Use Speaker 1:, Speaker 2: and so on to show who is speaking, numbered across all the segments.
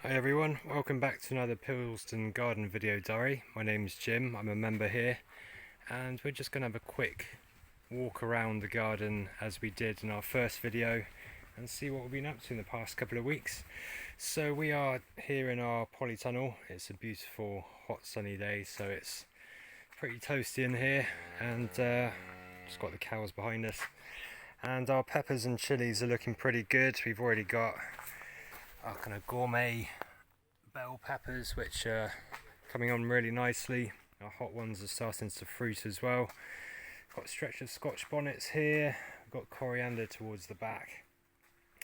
Speaker 1: Hi everyone, welcome back to another Pilston Garden video diary. My name's Jim, I'm a member here, and we're just going to have a quick walk around the garden as we did in our first video and see what we've been up to in the past couple of weeks. So we are here in our polytunnel. It's a beautiful hot sunny day, so it's pretty toasty in here, and just got the cows behind us. And our peppers and chilies are looking pretty good. We've already got our kind of gourmet bell peppers, which are coming on really nicely. Our hot ones are starting to fruit as well. Got a stretch of Scotch bonnets here. We've got coriander towards the back,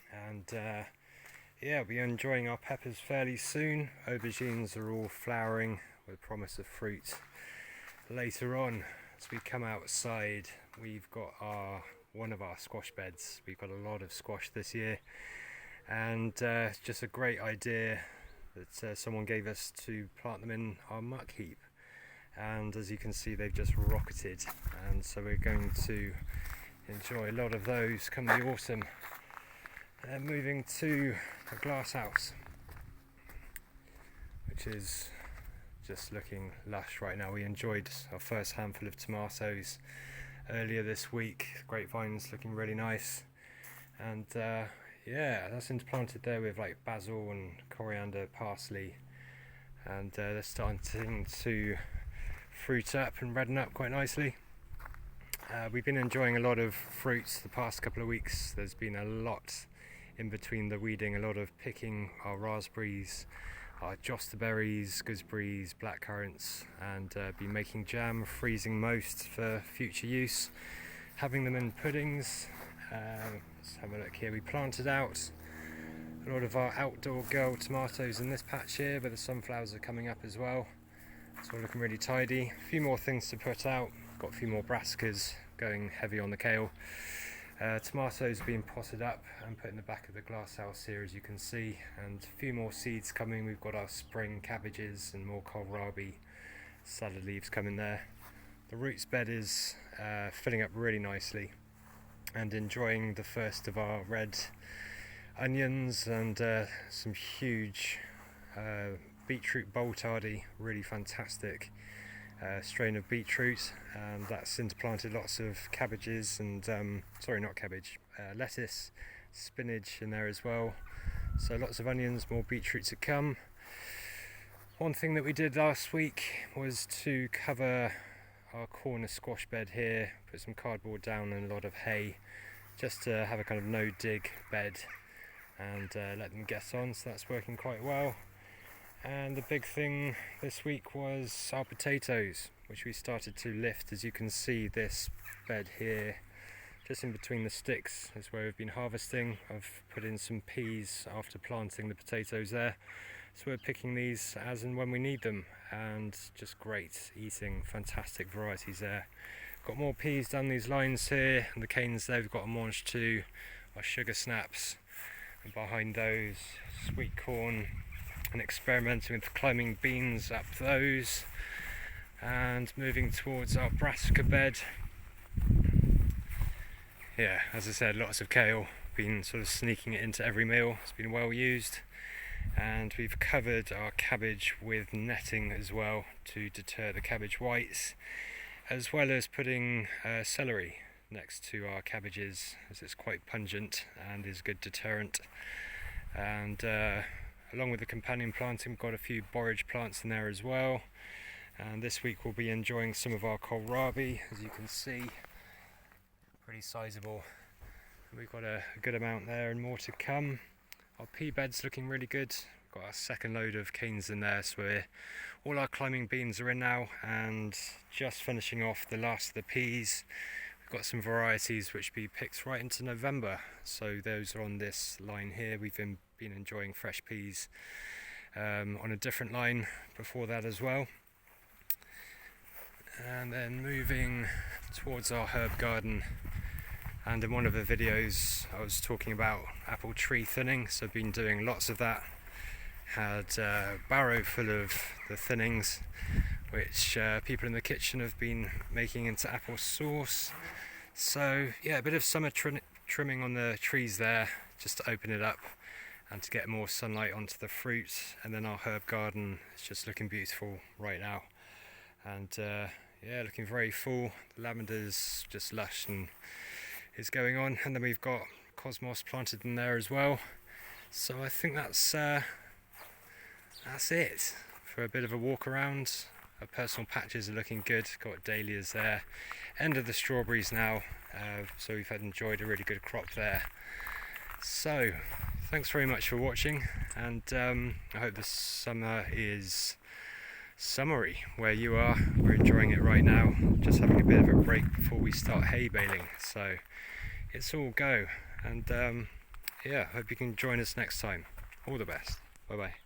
Speaker 1: and yeah, we'll be enjoying our peppers fairly soon. Aubergines are all flowering with promise of fruit later on. As we come outside, we've got one of our squash beds. We've got a lot of squash this year, and it's just a great idea that someone gave us to plant them in our muck heap, and as you can see, they've just rocketed, and so we're going to enjoy a lot of those come the autumn. And moving to a glass house, which is just looking lush right now. We enjoyed our first handful of tomatoes earlier this week. Grapevines looking really nice, and yeah, that's interplanted there with like basil and coriander, parsley, and they're starting to fruit up and redden up quite nicely. We've been enjoying a lot of fruits the past couple of weeks. There's been a lot in between the weeding, a lot of picking our raspberries, our josterberries, gooseberries, blackcurrants, and been making jam, freezing most for future use, having them in puddings. Let's have a look here. We planted out a lot of our outdoor girl tomatoes in this patch here, but the sunflowers are coming up as well. It's all looking really tidy. A few more things to put out. Got a few more brassicas, going heavy on the kale. Tomatoes being potted up and put in the back of the glass house here, as you can see, and a few more seeds coming. We've got our spring cabbages and more kohlrabi salad leaves coming there. The roots bed is filling up really nicely, and enjoying the first of our red onions and some huge beetroot boltardi, really fantastic strain of beetroot, and that's interplanted lots of cabbages and sorry, not cabbage, lettuce, spinach in there as well. So lots of onions, more beetroot to come. One thing that we did last week was to cover our corner squash bed here, put some cardboard down and a lot of hay, just to have a kind of no dig bed and let them get on, so that's working quite well. And the big thing this week was our potatoes, which we started to lift. As you can see, this bed here, just in between the sticks, is where we've been harvesting. I've put in some peas after planting the potatoes there, so we're picking these as and when we need them, and just great eating, fantastic varieties there. Got more peas down these lines here, and the canes there, we've got a mange too, our sugar snaps, and behind those, sweet corn, and experimenting with climbing beans up those, and moving towards our brassica bed. Yeah, as I said, lots of kale, been sort of sneaking it into every meal. It's been well used, and we've covered our cabbage with netting as well to deter the cabbage whites, as well as putting celery next to our cabbages, as it's quite pungent and is a good deterrent. And along with the companion planting, we've got a few borage plants in there as well. And this week we'll be enjoying some of our kohlrabi, as you can see, pretty sizable. We've got a good amount there and more to come. Our pea bed's looking really good. We've got our second load of canes in there, so all our climbing beans are in now, and just finishing off the last of the peas. We've got some varieties which will be picked right into November, so those are on this line here. We've been enjoying fresh peas on a different line before that as well. And then moving towards our herb garden, and in one of the videos I was talking about apple tree thinning, so I've been doing lots of that. Had a barrow full of the thinnings, which people in the kitchen have been making into apple sauce. So yeah, a bit of summer trimming on the trees there, just to open it up and to get more sunlight onto the fruit. And then our herb garden is just looking beautiful right now, and yeah, looking very full. The lavender's just lush and is going on, and then we've got cosmos planted in there as well. So I think that's it for a bit of a walk around. Our personal patches are looking good. Got dahlias there. End of the strawberries now, so we've enjoyed a really good crop there. So thanks very much for watching, and I hope this summer is summery where you are. We're enjoying it right now, just having a bit of a break before we start hay baling, so it's all go. And yeah, hope you can join us next time. All the best. Bye bye.